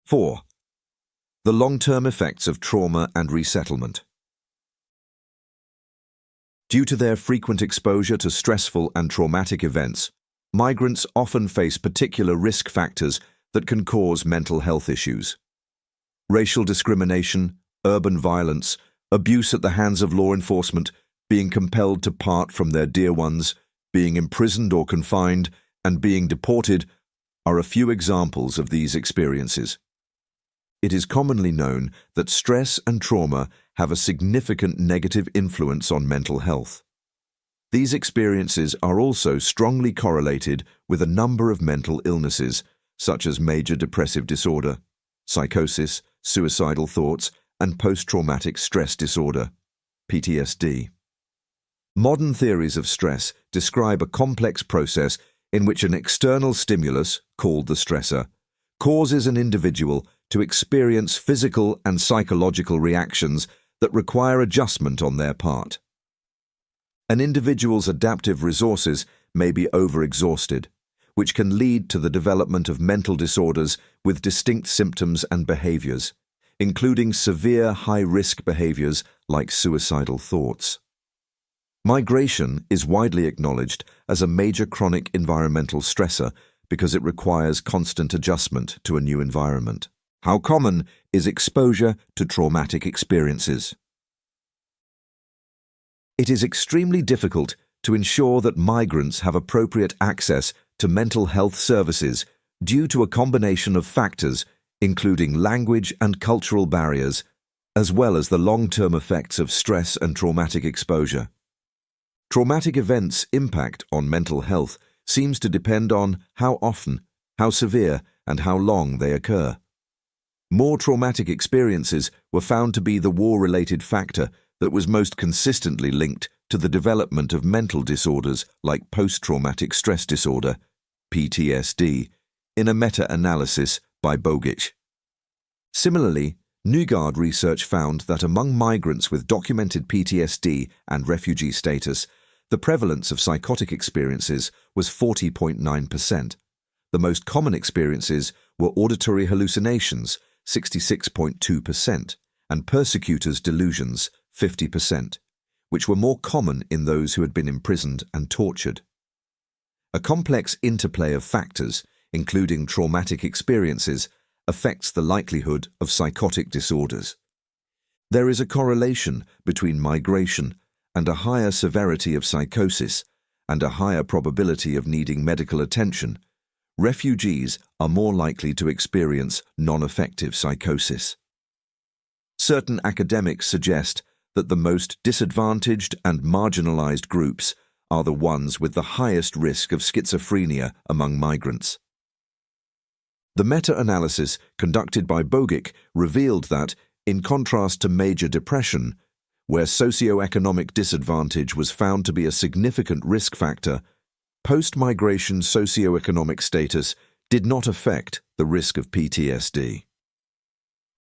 4. The long-term effects of trauma and resettlement. Due to their frequent exposure to stressful and traumatic events, migrants often face particular risk factors that can cause mental health issues. Racial discrimination, urban violence, abuse at the hands of law enforcement, being compelled to part from their dear ones, being imprisoned or confined, and being deported are a few examples of these experiences. It is commonly known that stress and trauma have a significant negative influence on mental health. These experiences are also strongly correlated with a number of mental illnesses, such as major depressive disorder, psychosis, suicidal thoughts, and post-traumatic stress disorder, PTSD. Modern theories of stress describe a complex process in which an external stimulus, called the stressor, causes an individual to experience physical and psychological reactions that require adjustment on their part. An individual's adaptive resources may be overexhausted, which can lead to the development of mental disorders with distinct symptoms and behaviors, including severe high-risk behaviors like suicidal thoughts. Migration is widely acknowledged as a major chronic environmental stressor because it requires constant adjustment to a new environment. How common is exposure to traumatic experiences? It is extremely difficult to ensure that migrants have appropriate access to mental health services due to a combination of factors, including language and cultural barriers, as well as the long-term effects of stress and traumatic exposure. Traumatic events' impact on mental health seems to depend on how often, how severe, and how long they occur. More traumatic experiences were found to be the war-related factor that was most consistently linked to the development of mental disorders like post-traumatic stress disorder, PTSD, in a meta-analysis by Bogic. Similarly, Nygaard research found that among migrants with documented PTSD and refugee status, the prevalence of psychotic experiences was 40.9%. The most common experiences were auditory hallucinations, 66.2%, and persecutors' delusions, 50%, which were more common in those who had been imprisoned and tortured. A complex interplay of factors, including traumatic experiences, affects the likelihood of psychotic disorders. There is a correlation between migration and a higher severity of psychosis and a higher probability of needing medical attention. Refugees are more likely to experience non-affective psychosis. Certain academics suggest that the most disadvantaged and marginalized groups are the ones with the highest risk of schizophrenia among migrants. The meta-analysis conducted by Bogic revealed that, in contrast to major depression, where socioeconomic disadvantage was found to be a significant risk factor, post-migration socioeconomic status did not affect the risk of PTSD.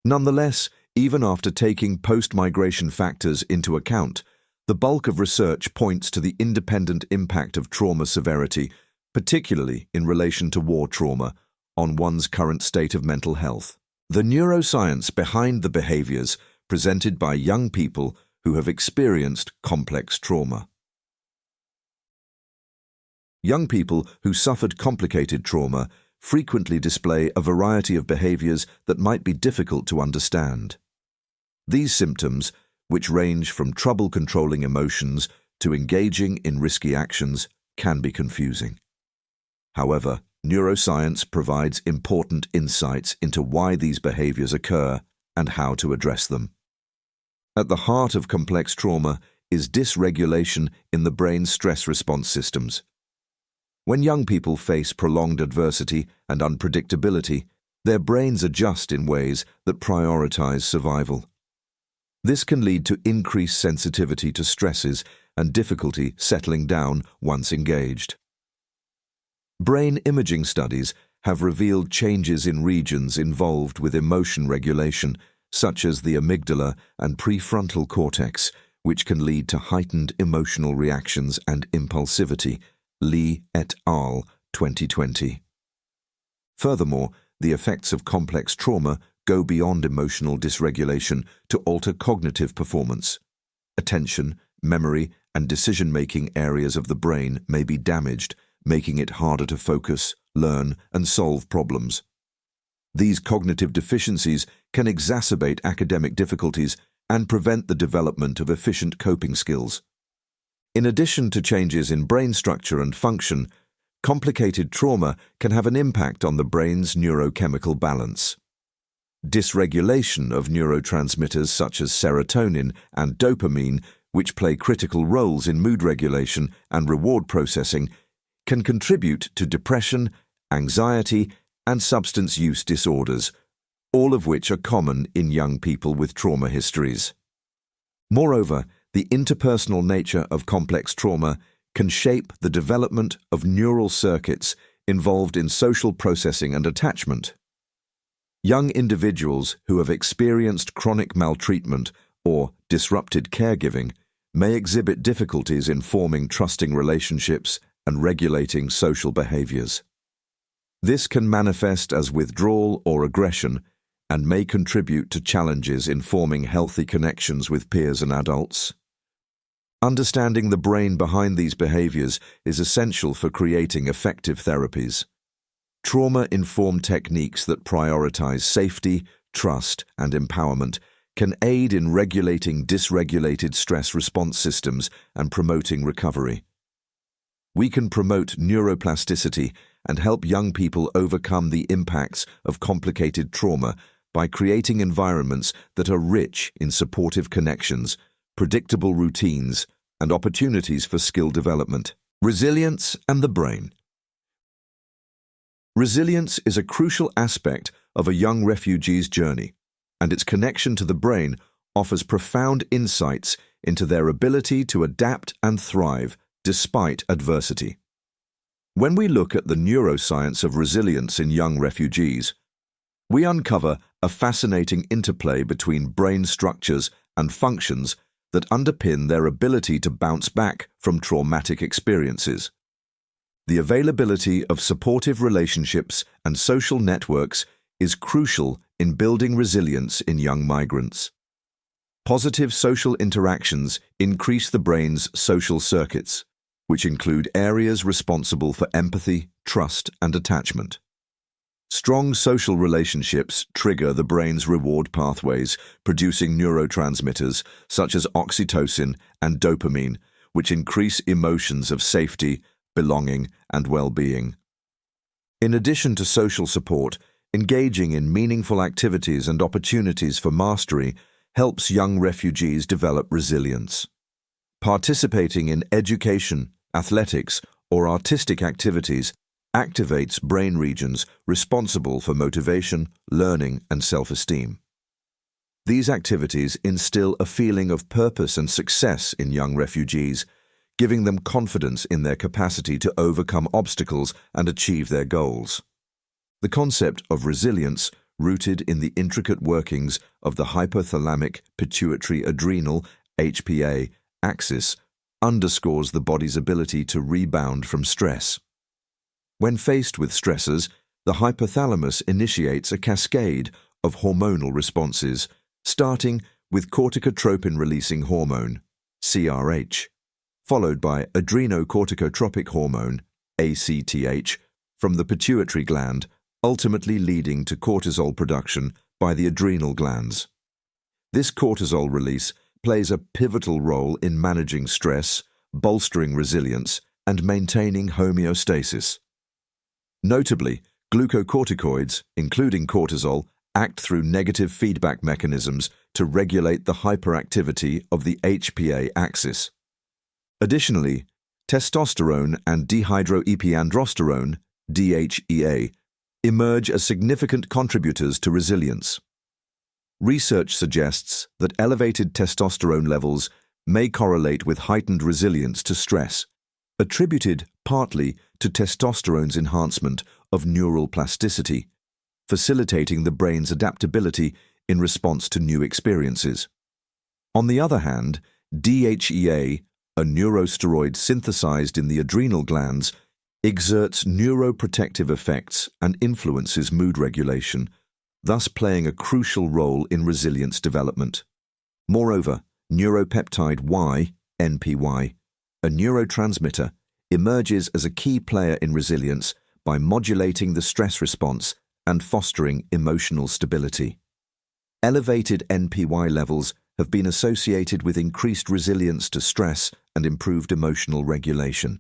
Nonetheless, even after taking post-migration factors into account, the bulk of research points to the independent impact of trauma severity, particularly in relation to war trauma, on one's current state of mental health. The neuroscience behind the behaviors presented by young people who have experienced complex trauma. Young people who suffered complicated trauma frequently display a variety of behaviors that might be difficult to understand. These symptoms, which range from trouble controlling emotions to engaging in risky actions, can be confusing. However, neuroscience provides important insights into why these behaviors occur and how to address them. At the heart of complex trauma is dysregulation in the brain's stress response systems. When young people face prolonged adversity and unpredictability, their brains adjust in ways that prioritize survival. This can lead to increased sensitivity to stresses and difficulty settling down once engaged. Brain imaging studies have revealed changes in regions involved with emotion regulation, such as the amygdala and prefrontal cortex, which can lead to heightened emotional reactions and impulsivity. Lee et al. 2020. Furthermore, the effects of complex trauma go beyond emotional dysregulation to alter cognitive performance. Attention, memory, and decision-making areas of the brain may be damaged, making it harder to focus, learn, and solve problems. These cognitive deficiencies can exacerbate academic difficulties and prevent the development of efficient coping skills. In addition to changes in brain structure and function, complicated trauma can have an impact on the brain's neurochemical balance. Dysregulation of neurotransmitters such as serotonin and dopamine, which play critical roles in mood regulation and reward processing, can contribute to depression, anxiety, and substance use disorders, all of which are common in young people with trauma histories. Moreover, the interpersonal nature of complex trauma can shape the development of neural circuits involved in social processing and attachment. Young individuals who have experienced chronic maltreatment or disrupted caregiving may exhibit difficulties in forming trusting relationships and regulating social behaviors. This can manifest as withdrawal or aggression and may contribute to challenges in forming healthy connections with peers and adults. Understanding the brain behind these behaviors is essential for creating effective therapies. Trauma-informed techniques that prioritize safety, trust, and empowerment can aid in regulating dysregulated stress response systems and promoting recovery. We can promote neuroplasticity and help young people overcome the impacts of complicated trauma by creating environments that are rich in supportive connections, predictable routines, and opportunities for skill development. Resilience and the brain. Resilience is a crucial aspect of a young refugee's journey, and its connection to the brain offers profound insights into their ability to adapt and thrive despite adversity. When we look at the neuroscience of resilience in young refugees, we uncover a fascinating interplay between brain structures and functions that underpin their ability to bounce back from traumatic experiences. The availability of supportive relationships and social networks is crucial in building resilience in young migrants. Positive social interactions increase the brain's social circuits, which include areas responsible for empathy, trust, and attachment. Strong social relationships trigger the brain's reward pathways, producing neurotransmitters such as oxytocin and dopamine, which increase emotions of safety, belonging, and well-being. In addition to social support, engaging in meaningful activities and opportunities for mastery helps young refugees develop resilience. Participating in education, athletics, or artistic activities activates brain regions responsible for motivation, learning, and self-esteem. These activities instill a feeling of purpose and success in young refugees, giving them confidence in their capacity to overcome obstacles and achieve their goals. The concept of resilience, rooted in the intricate workings of the hypothalamic pituitary adrenal (HPA) axis, underscores the body's ability to rebound from stress. When faced with stressors, the hypothalamus initiates a cascade of hormonal responses, starting with corticotropin-releasing hormone, CRH, followed by adrenocorticotropic hormone, ACTH, from the pituitary gland, ultimately leading to cortisol production by the adrenal glands. This cortisol release plays a pivotal role in managing stress, bolstering resilience, and maintaining homeostasis. Notably, glucocorticoids, including cortisol, act through negative feedback mechanisms to regulate the hyperactivity of the HPA axis. Additionally, testosterone and dehydroepiandrosterone, DHEA, emerge as significant contributors to resilience. Research suggests that elevated testosterone levels may correlate with heightened resilience to stress, attributed partly to testosterone's enhancement of neural plasticity, facilitating the brain's adaptability in response to new experiences. On the other hand, DHEA, a neurosteroid synthesized in the adrenal glands, exerts neuroprotective effects and influences mood regulation, thus playing a crucial role in resilience development. Moreover, neuropeptide Y, NPY, a neurotransmitter, emerges as a key player in resilience by modulating the stress response and fostering emotional stability. Elevated NPY levels have been associated with increased resilience to stress and improved emotional regulation.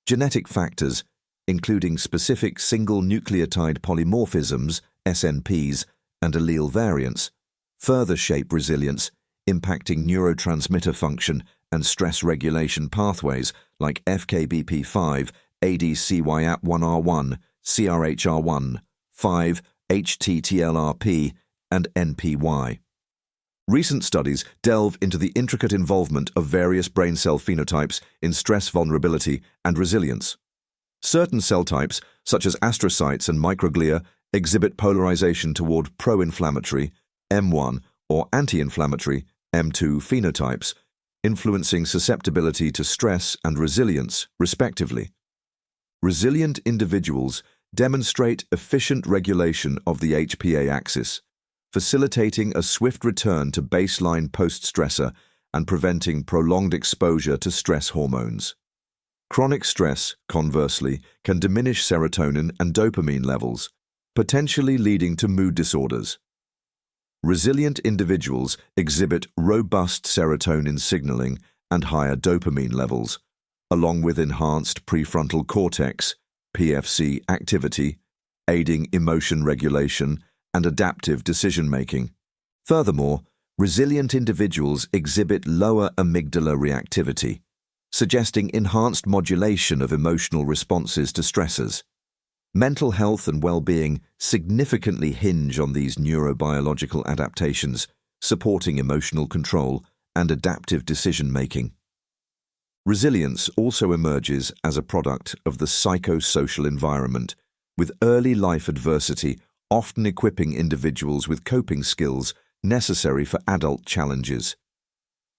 Genetic factors, including specific single nucleotide polymorphisms, SNPs, and allele variants, further shape resilience, impacting neurotransmitter function and stress regulation pathways like FKBP5, ADCY-AP1R1, CRHR1, 5-HTTLRP, and NPY. Recent studies delve into the intricate involvement of various brain cell phenotypes in stress vulnerability and resilience. Certain cell types, such as astrocytes and microglia, exhibit polarization toward pro-inflammatory, M1, or anti-inflammatory, M2 phenotypes, influencing susceptibility to stress and resilience, respectively. Resilient individuals demonstrate efficient regulation of the HPA axis, facilitating a swift return to baseline post-stressor and preventing prolonged exposure to stress hormones. Chronic stress, conversely, can diminish serotonin and dopamine levels, potentially leading to mood disorders. Resilient individuals exhibit robust serotonin signaling and higher dopamine levels, along with enhanced prefrontal cortex, PFC activity, aiding emotion regulation and adaptive decision-making. Furthermore, resilient individuals exhibit lower amygdala reactivity, suggesting enhanced modulation of emotional responses to stressors. Mental health and well-being significantly hinge on these neurobiological adaptations, supporting emotional control and adaptive decision-making. Resilience also emerges as a product of the psychosocial environment, with early life adversity often equipping individuals with coping skills necessary for adult challenges.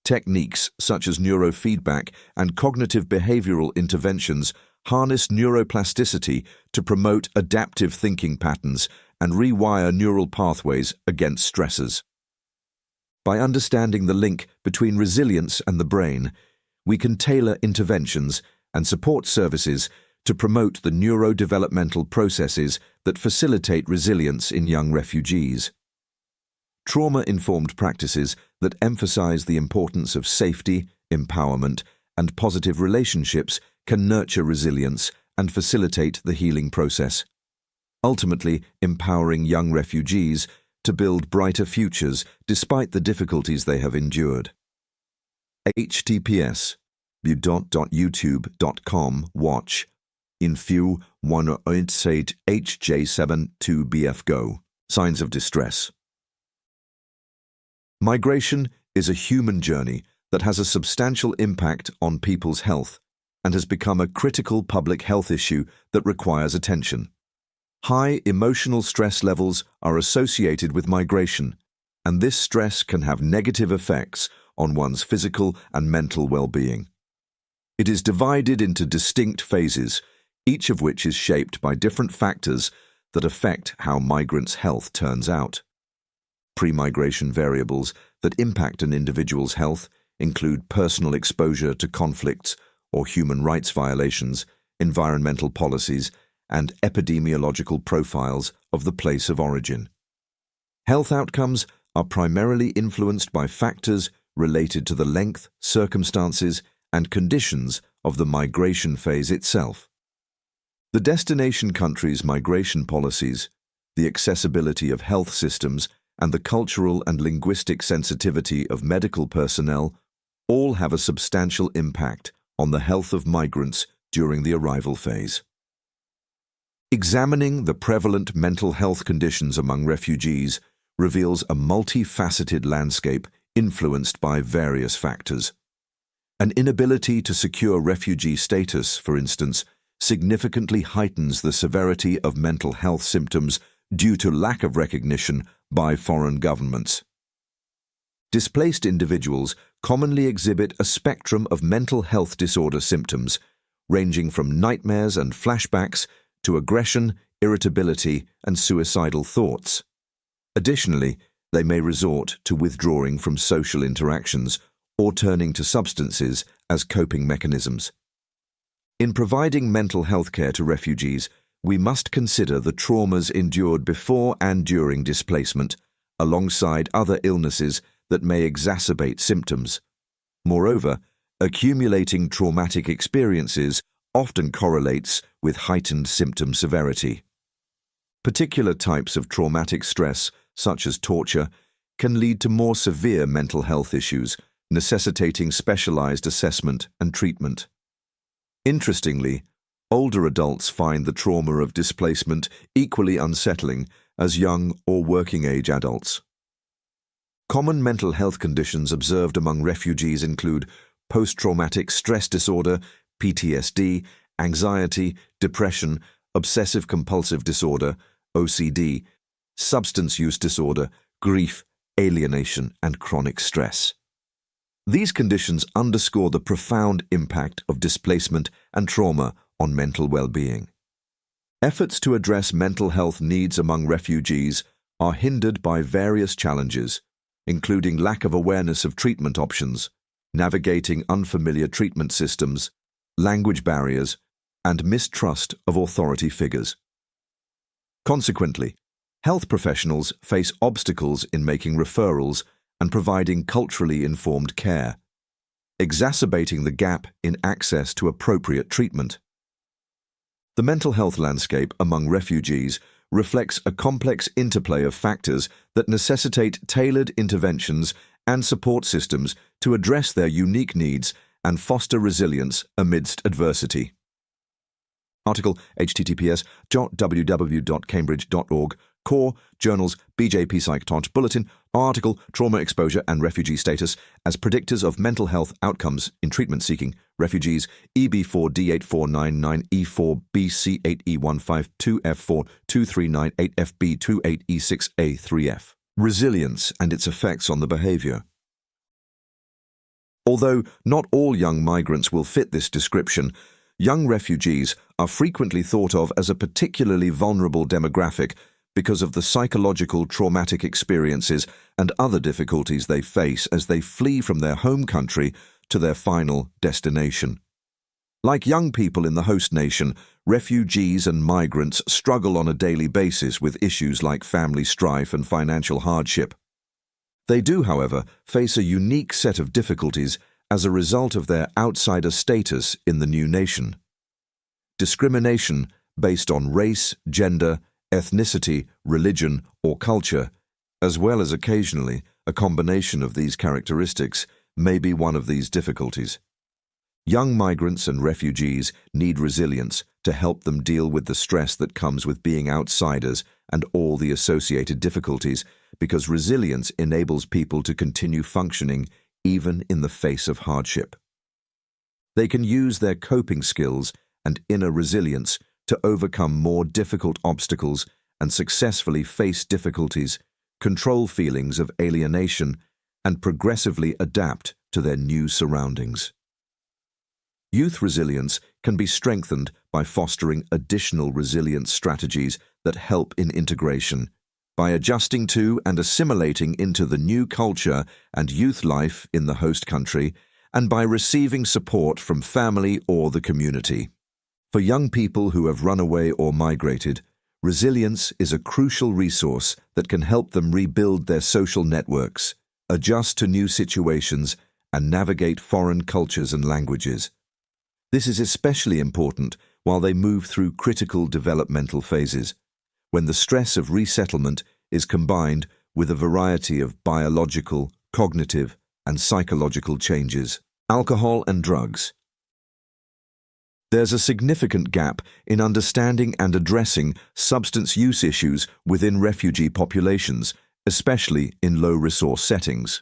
Techniques such as neurofeedback and cognitive behavioral interventions harness neuroplasticity to promote adaptive thinking patterns and rewire neural pathways against stressors. By understanding the link between resilience and the brain, we can tailor interventions and support services to promote the neurodevelopmental processes that facilitate resilience in young refugees. Trauma-informed practices that emphasize the importance of safety, empowerment, and positive relationships can nurture resilience and facilitate the healing process, ultimately empowering young refugees to build brighter futures despite the difficulties they have endured. https://youtube.com watch Infu 187 HJ7 2BF Go. Signs of distress. Migration is a human journey that has a substantial impact on people's health and has become a critical public health issue that requires attention. High emotional stress levels are associated with migration, and this stress can have negative effects on one's physical and mental well-being. It is divided into distinct phases, each of which is shaped by different factors that affect how migrants' health turns out. Pre-migration variables that impact an individual's health include personal exposure to conflicts or human rights violations, environmental policies, and epidemiological profiles of the place of origin. Health outcomes are primarily influenced by factors related to the length, circumstances, and conditions of the migration phase itself. The destination country's migration policies, the accessibility of health systems, and the cultural and linguistic sensitivity of medical personnel all have a substantial impact on the health of migrants during the arrival phase. Examining the prevalent mental health conditions among refugees reveals a multifaceted landscape influenced by various factors. An inability to secure refugee status, for instance, significantly heightens the severity of mental health symptoms due to lack of recognition by foreign governments. Displaced individuals commonly exhibit a spectrum of mental health disorder symptoms, ranging from nightmares and flashbacks to aggression, irritability, and suicidal thoughts. Additionally, they may resort to withdrawing from social interactions or turning to substances as coping mechanisms. In providing mental health care to refugees, we must consider the traumas endured before and during displacement, alongside other illnesses that may exacerbate symptoms. Moreover, accumulating traumatic experiences often correlates with heightened symptom severity. Particular types of traumatic stress, such as torture, can lead to more severe mental health issues, necessitating specialized assessment and treatment. Interestingly, older adults find the trauma of displacement equally unsettling as young or working-age adults. Common mental health conditions observed among refugees include post-traumatic stress disorder, PTSD, anxiety, depression, obsessive-compulsive disorder, OCD, substance use disorder, grief, alienation, and chronic stress. These conditions underscore the profound impact of displacement and trauma on mental well-being. Efforts to address mental health needs among refugees are hindered by various challenges, including lack of awareness of treatment options, navigating unfamiliar treatment systems, language barriers, and mistrust of authority figures. Consequently, health professionals face obstacles in making referrals and providing culturally informed care, exacerbating the gap in access to appropriate treatment. The mental health landscape among refugees reflects a complex interplay of factors that necessitate tailored interventions and support systems to address their unique needs and foster resilience amidst adversity. Article https://www.cambridge.org Core Journals BJP Psych Bulletin Article Trauma Exposure and Refugee Status as Predictors of Mental Health Outcomes in Treatment Seeking Refugees EB4D84994BC8E152F42398FB28E6A3F Resilience and its effects on the behavior. Although not all young migrants will fit this description, young refugees are frequently thought of as a particularly vulnerable demographic because of the psychological traumatic experiences and other difficulties they face as they flee from their home country to their final destination. Like young people in the host nation, refugees and migrants struggle on a daily basis with issues like family strife and financial hardship. They do, however, face a unique set of difficulties as a result of their outsider status in the new nation. Discrimination based on race, gender, ethnicity, religion, or culture, as well as occasionally a combination of these characteristics, may be one of these difficulties. Young migrants and refugees need resilience to help them deal with the stress that comes with being outsiders and all the associated difficulties, because resilience enables people to continue functioning even in the face of hardship. They can use their coping skills and inner resilience to overcome more difficult obstacles and successfully face difficulties, control feelings of alienation, and progressively adapt to their new surroundings. Youth resilience can be strengthened by fostering additional resilience strategies that help in integration, by adjusting to and assimilating into the new culture and youth life in the host country, and by receiving support from family or the community. For young people who have run away or migrated, resilience is a crucial resource that can help them rebuild their social networks, adjust to new situations, and navigate foreign cultures and languages. This is especially important while they move through critical developmental phases, when the stress of resettlement is combined with a variety of biological, cognitive, and psychological changes. Alcohol and drugs. There's a significant gap in understanding and addressing substance use issues within refugee populations, especially in low-resource settings.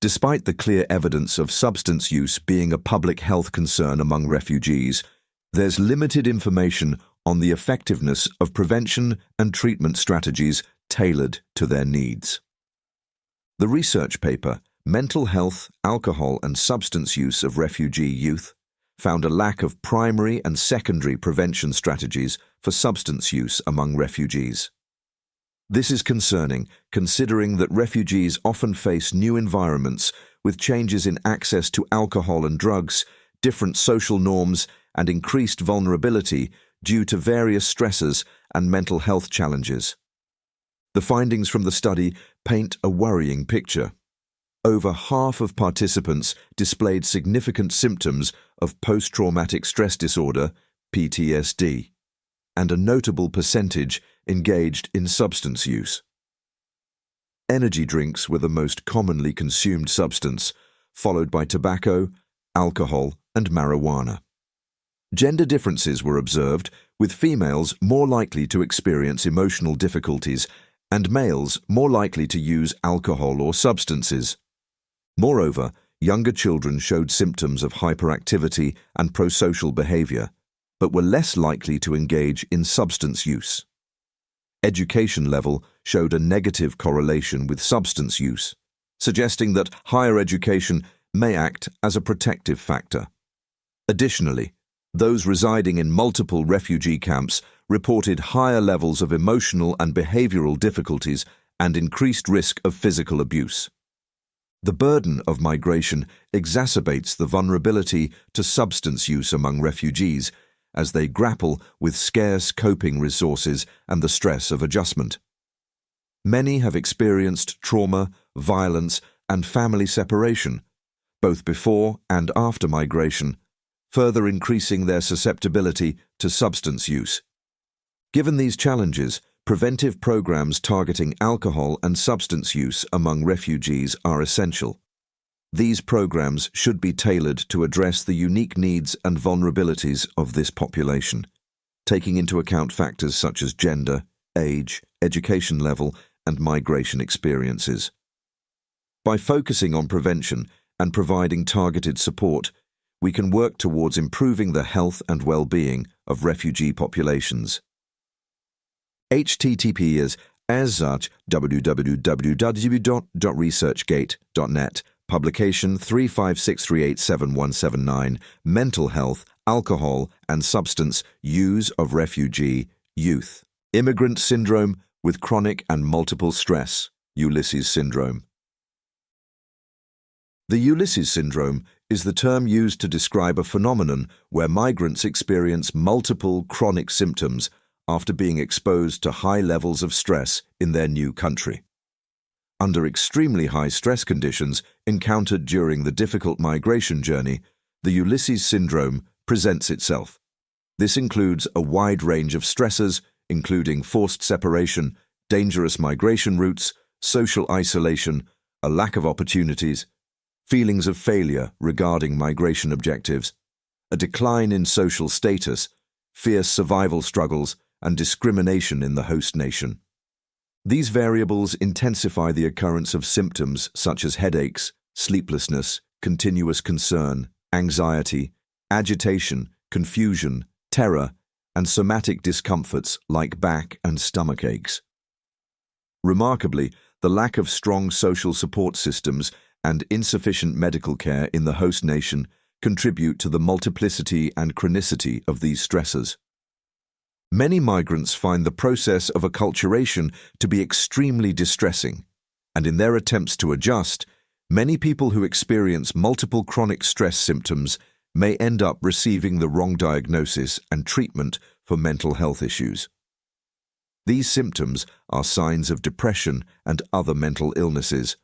Despite the clear evidence of substance use being a public health concern among refugees, there's limited information on the effectiveness of prevention and treatment strategies tailored to their needs. The research paper, Mental Health, Alcohol and Substance Use of Refugee Youth, found a lack of primary and secondary prevention strategies for substance use among refugees. This is concerning, considering that refugees often face new environments with changes in access to alcohol and drugs, different social norms, and increased vulnerability due to various stressors and mental health challenges. The findings from the study paint a worrying picture. Over half of participants displayed significant symptoms of post-traumatic stress disorder, PTSD, and a notable percentage engaged in substance use. Energy drinks were the most commonly consumed substance, followed by tobacco, alcohol, and marijuana. Gender differences were observed, with females more likely to experience emotional difficulties and males more likely to use alcohol or substances. Moreover, younger children showed symptoms of hyperactivity and prosocial behavior, but were less likely to engage in substance use. Education level showed a negative correlation with substance use, suggesting that higher education may act as a protective factor. Additionally, those residing in multiple refugee camps reported higher levels of emotional and behavioral difficulties and increased risk of physical abuse. The burden of migration exacerbates the vulnerability to substance use among refugees as they grapple with scarce coping resources and the stress of adjustment. Many have experienced trauma, violence, and family separation, both before and after migration, further increasing their susceptibility to substance use. Given these challenges, preventive programs targeting alcohol and substance use among refugees are essential. These programs should be tailored to address the unique needs and vulnerabilities of this population, taking into account factors such as gender, age, education level, and migration experiences. By focusing on prevention and providing targeted support, we can work towards improving the health and well-being of refugee populations. HTTP is as such www.researchgate.net, publication 356387179, Mental Health, Alcohol and Substance Use of Refugee Youth. Immigrant Syndrome with Chronic and Multiple Stress, Ulysses Syndrome. The Ulysses syndrome is the term used to describe a phenomenon where migrants experience multiple chronic symptoms after being exposed to high levels of stress in their new country. Under extremely high stress conditions encountered during the difficult migration journey, the Ulysses syndrome presents itself. This includes a wide range of stressors, including forced separation, dangerous migration routes, social isolation, a lack of opportunities, feelings of failure regarding migration objectives, a decline in social status, fierce survival struggles, and discrimination in the host nation. These variables intensify the occurrence of symptoms such as headaches, sleeplessness, continuous concern, anxiety, agitation, confusion, terror, and somatic discomforts like back and stomach aches. Remarkably, the lack of strong social support systems and insufficient medical care in the host nation contribute to the multiplicity and chronicity of these stressors. Many migrants find the process of acculturation to be extremely distressing, and in their attempts to adjust, many people who experience multiple chronic stress symptoms may end up receiving the wrong diagnosis and treatment for mental health issues. These symptoms are signs of depression and other mental illnesses,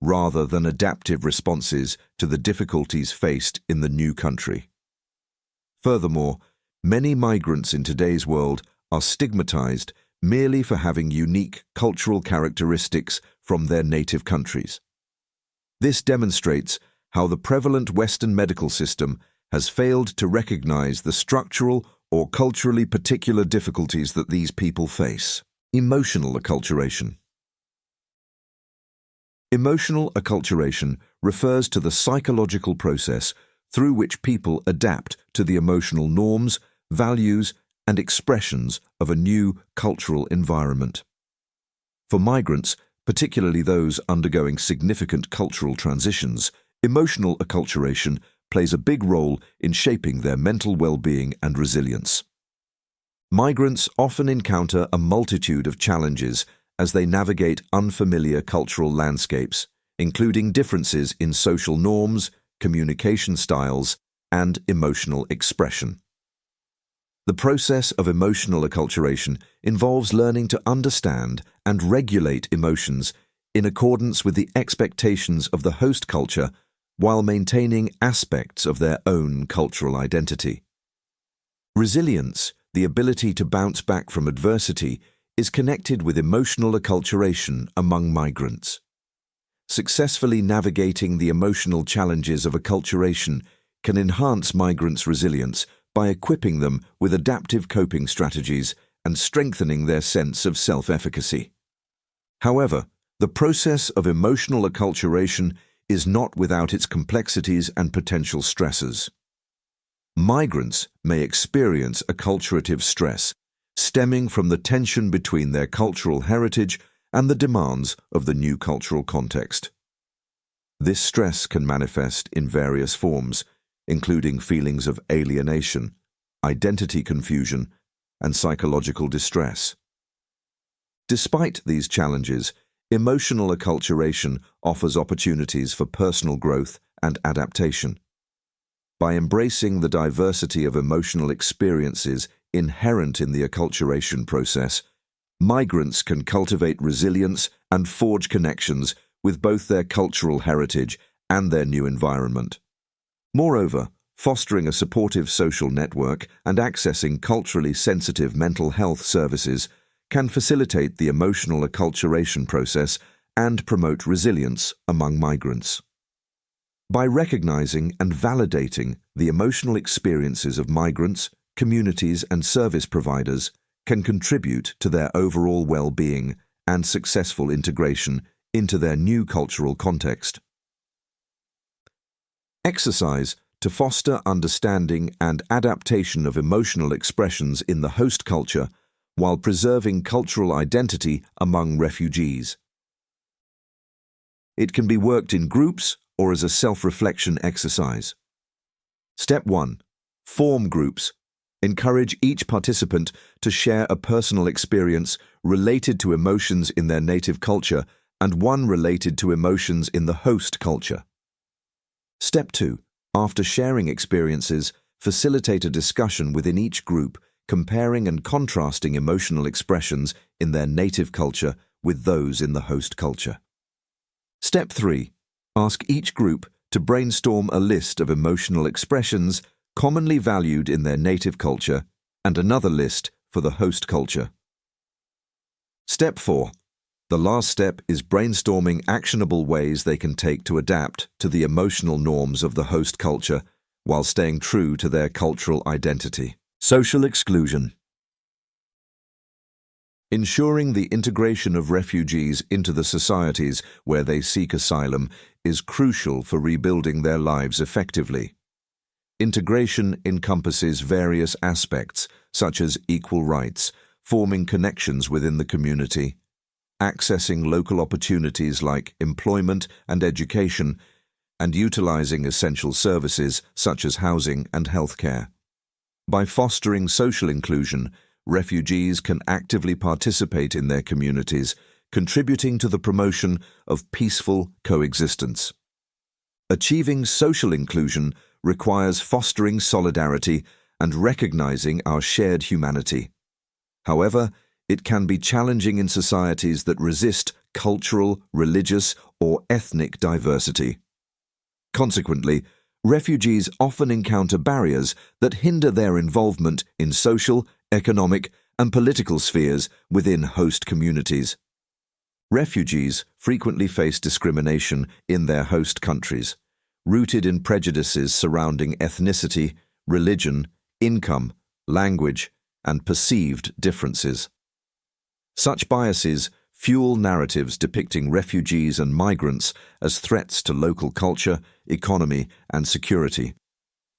rather than adaptive responses to the difficulties faced in the new country. Furthermore, many migrants in today's world are stigmatized merely for having unique cultural characteristics from their native countries. This demonstrates how the prevalent Western medical system has failed to recognize the structural or culturally particular difficulties that these people face. Emotional acculturation. Emotional acculturation refers to the psychological process through which people adapt to the emotional norms, values, and expressions of a new cultural environment. For migrants, particularly those undergoing significant cultural transitions, emotional acculturation plays a big role in shaping their mental well-being and resilience. Migrants often encounter a multitude of challenges as they navigate unfamiliar cultural landscapes, including differences in social norms, communication styles, and emotional expression. The process of emotional acculturation involves learning to understand and regulate emotions in accordance with the expectations of the host culture while maintaining aspects of their own cultural identity. Resilience, the ability to bounce back from adversity, is connected with emotional acculturation among migrants. Successfully navigating the emotional challenges of acculturation can enhance migrants' resilience by equipping them with adaptive coping strategies and strengthening their sense of self-efficacy. However, the process of emotional acculturation is not without its complexities and potential stresses. Migrants may experience acculturative stress, stemming from the tension between their cultural heritage and the demands of the new cultural context. This stress can manifest in various forms, including feelings of alienation, identity confusion, and psychological distress. Despite these challenges, emotional acculturation offers opportunities for personal growth and adaptation. By embracing the diversity of emotional experiences inherent in the acculturation process, migrants can cultivate resilience and forge connections with both their cultural heritage and their new environment. Moreover, fostering a supportive social network and accessing culturally sensitive mental health services can facilitate the emotional acculturation process and promote resilience among migrants. By recognizing and validating the emotional experiences of migrants, communities and service providers can contribute to their overall well-being and successful integration into their new cultural context. Exercise to foster understanding and adaptation of emotional expressions in the host culture while preserving cultural identity among refugees. It can be worked in groups or as a self-reflection exercise. Step 1. Form groups. Encourage each participant to share a personal experience related to emotions in their native culture and one related to emotions in the host culture. Step 2. After sharing experiences, facilitate a discussion within each group, comparing and contrasting emotional expressions in their native culture with those in the host culture. Step 3. Ask each group to brainstorm a list of emotional expressions commonly valued in their native culture and another list for the host culture. Step 4. The last step is brainstorming actionable ways they can take to adapt to the emotional norms of the host culture while staying true to their cultural identity. Social exclusion. Ensuring the integration of refugees into the societies where they seek asylum is crucial for rebuilding their lives effectively. Integration encompasses various aspects, such as equal rights, forming connections within the community, accessing local opportunities like employment and education, and utilizing essential services such as housing and healthcare. By fostering social inclusion, refugees can actively participate in their communities, contributing to the promotion of peaceful coexistence. Achieving social inclusion requires fostering solidarity and recognizing our shared humanity. However, it can be challenging in societies that resist cultural, religious, or ethnic diversity. Consequently, refugees often encounter barriers that hinder their involvement in social, economic, and political spheres within host communities. Refugees frequently face discrimination in their host countries, rooted in prejudices surrounding ethnicity, religion, income, language, and perceived differences. Such biases fuel narratives depicting refugees and migrants as threats to local culture, economy, and security,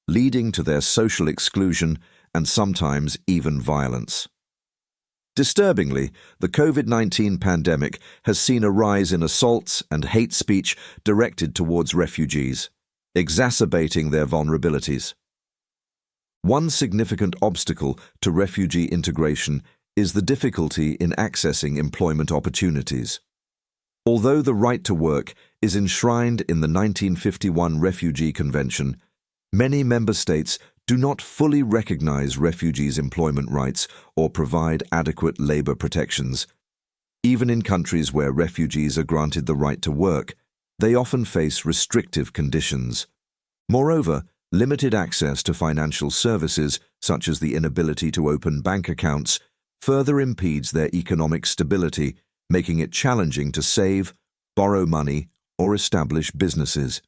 leading to their social exclusion and sometimes even violence. Disturbingly, the COVID-19 pandemic has seen a rise in assaults and hate speech directed towards refugees. exacerbating their vulnerabilities. One significant obstacle to refugee integration is the difficulty in accessing employment opportunities. Although the right to work is enshrined in the 1951 Refugee Convention, many member states do not fully recognize refugees' employment rights or provide adequate labor protections. Even in countries where refugees are granted the right to work, they often face restrictive conditions. Moreover, limited access to financial services, such as the inability to open bank accounts, further impedes their economic stability, making it challenging to save, borrow money, or establish businesses.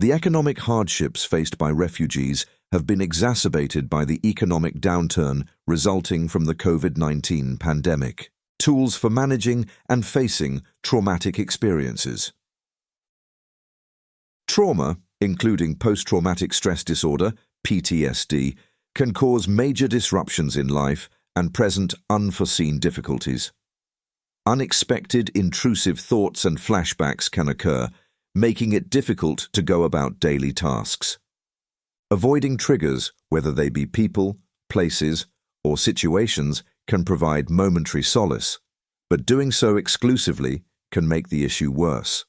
The economic hardships faced by refugees have been exacerbated by the economic downturn resulting from the COVID-19 pandemic. Tools for managing and facing traumatic experiences. Trauma, including post-traumatic stress disorder, PTSD, can cause major disruptions in life and present unforeseen difficulties. Unexpected intrusive thoughts and flashbacks can occur, making it difficult to go about daily tasks. Avoiding triggers, whether they be people, places, or situations, can provide momentary solace, but doing so exclusively can make the issue worse.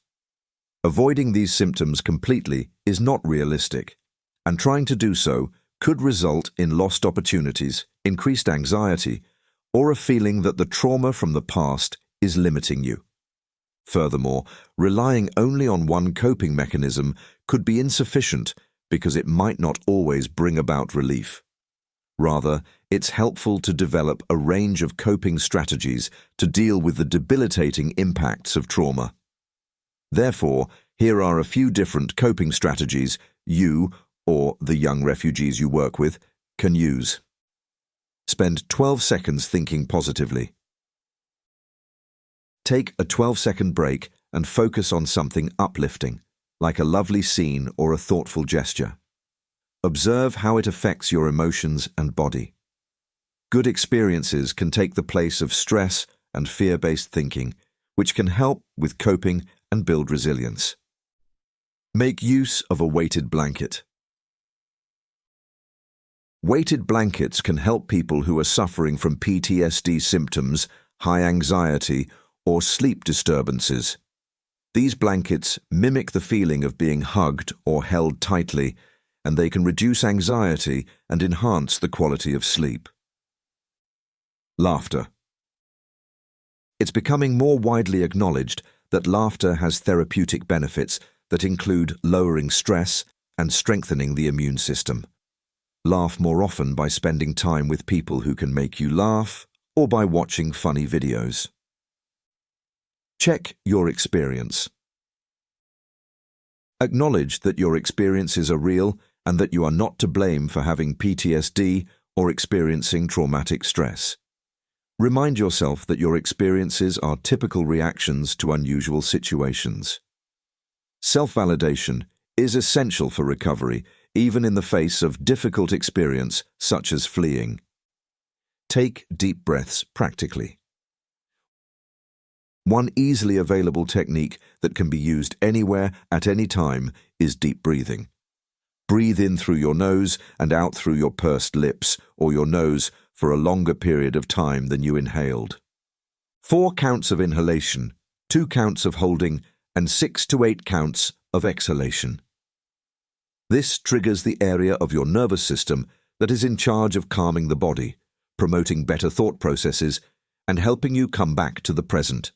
Avoiding these symptoms completely is not realistic, and trying to do so could result in lost opportunities, increased anxiety, or a feeling that the trauma from the past is limiting you. Furthermore, relying only on one coping mechanism could be insufficient because it might not always bring about relief. Rather, it's helpful to develop a range of coping strategies to deal with the debilitating impacts of trauma. Therefore, here are a few different coping strategies you, or the young refugees you work with, can use. Spend 12 seconds thinking positively. Take a 12-second break and focus on something uplifting, like a lovely scene or a thoughtful gesture. Observe how it affects your emotions and body. Good experiences can take the place of stress and fear-based thinking, which can help with coping and build resilience. Make use of a weighted blanket. Weighted blankets can help people who are suffering from PTSD symptoms, high anxiety, or sleep disturbances. These blankets mimic the feeling of being hugged or held tightly, and they can reduce anxiety and enhance the quality of sleep. Laughter. It's becoming more widely acknowledged that laughter has therapeutic benefits that include lowering stress and strengthening the immune system. Laugh more often by spending time with people who can make you laugh or by watching funny videos. Check your experience. Acknowledge that your experiences are real and that you are not to blame for having PTSD or experiencing traumatic stress. Remind yourself that your experiences are typical reactions to unusual situations. Self-validation is essential for recovery, even in the face of difficult experience such as fleeing. Take deep breaths practically. One easily available technique that can be used anywhere at any time is deep breathing. Breathe in through your nose and out through your pursed lips or your nose for a longer period of time than you inhaled. 4 counts of inhalation, 2 counts of holding, and 6 to 8 counts of exhalation. This triggers the area of your nervous system that is in charge of calming the body, promoting better thought processes, and helping you come back to the present.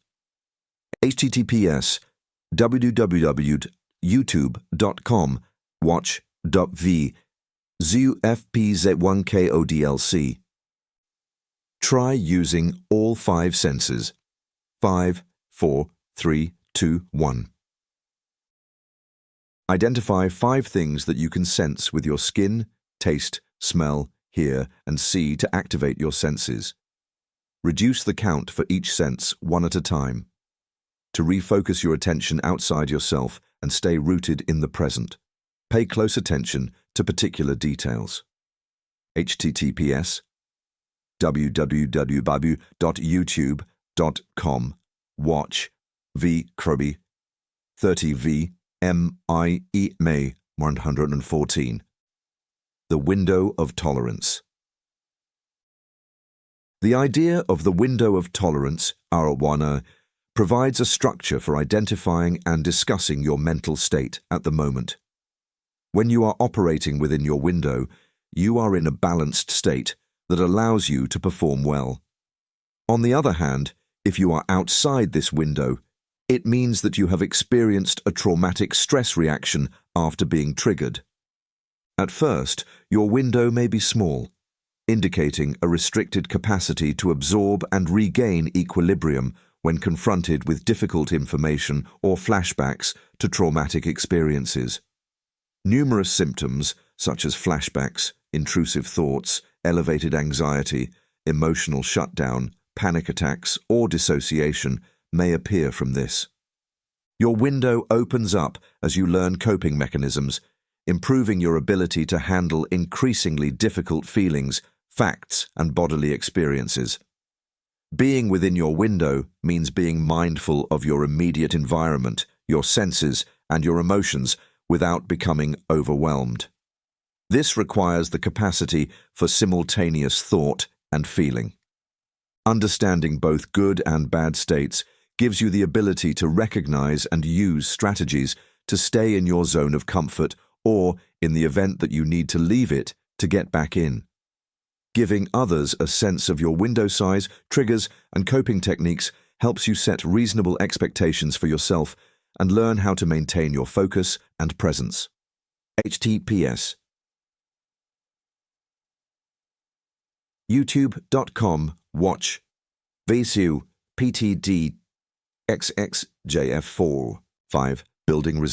https://www.youtube.com watch.v ZUFPZ1KODLC. Try using all 5 senses. 5, 4, 3, 2, 1. Identify 5 things that you can sense with your skin, taste, smell, hear, and see to activate your senses. Reduce the count for each sense one at a time. To refocus your attention outside yourself and stay rooted in the present, pay close attention to particular details. https://www.youtube.com watch v Krobi 30v May 114. The window of tolerance. The idea of the window of tolerance, arowana, provides a structure for identifying and discussing your mental state at the moment. When you are operating within your window, you are in a balanced state that allows you to perform well. On the other hand, if you are outside this window, it means that you have experienced a traumatic stress reaction after being triggered. At first, your window may be small, indicating a restricted capacity to absorb and regain equilibrium when confronted with difficult information or flashbacks to traumatic experiences. Numerous symptoms, such as flashbacks, intrusive thoughts, elevated anxiety, emotional shutdown, panic attacks, or dissociation, may appear from this. Your window opens up as you learn coping mechanisms, improving your ability to handle increasingly difficult feelings, facts, and bodily experiences. Being within your window means being mindful of your immediate environment, your senses, and your emotions without becoming overwhelmed. This requires the capacity for simultaneous thought and feeling. Understanding both good and bad states gives you the ability to recognize and use strategies to stay in your zone of comfort or, in the event that you need to leave it, to get back in. Giving others a sense of your window size, triggers, and coping techniques helps you set reasonable expectations for yourself and learn how to maintain your focus and presence. https youtube.com/watch VSU PTD XXJF4 5 Building Resilience.